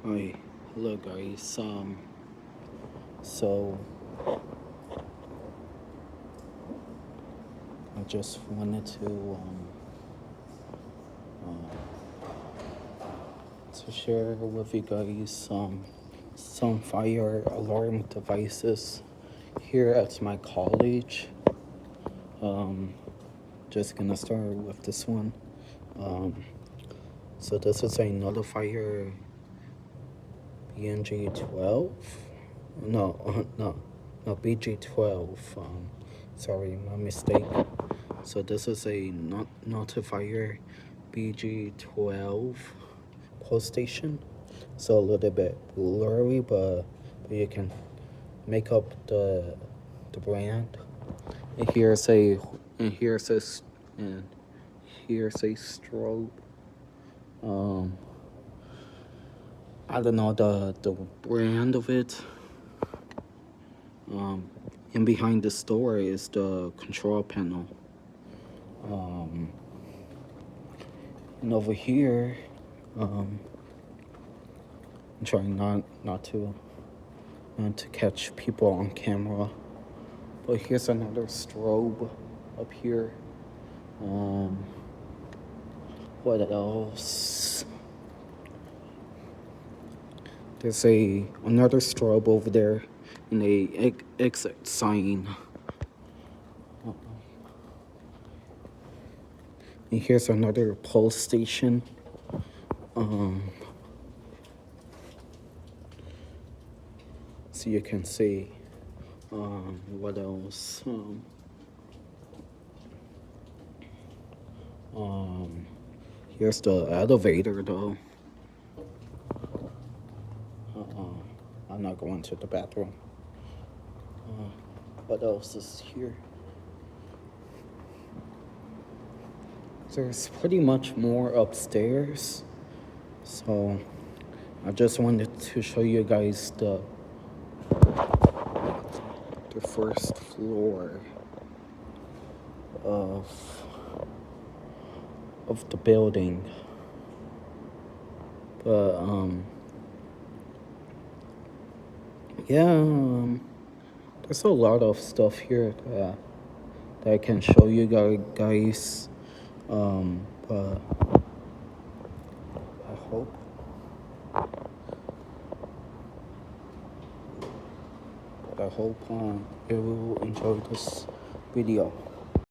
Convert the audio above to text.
Hi, hello guys. So I just wanted to share with you guys some fire alarm devices here at my college. Um, just gonna start with this one. So this is a Notifier BNG12. No, BG12. Sorry, my mistake. So this is a Notifier BG12 post station. So a little bit blurry, but you can make up the brand. And here's a and here's a strobe. I don't know the brand of it. And behind the store is the control panel. And over here, I'm trying not to catch people on camera. But here's another strobe up here. What else? There's another strobe over there and a exit sign. And here's another pulse station. So you can see what else. Here's the elevator though. I'm not going to the bathroom. What else is here? There's pretty much more upstairs. So I just wanted to show you guys the first floor of the building. But yeah, there's a lot of stuff here that I can show you guys. But I hope you will enjoy this video.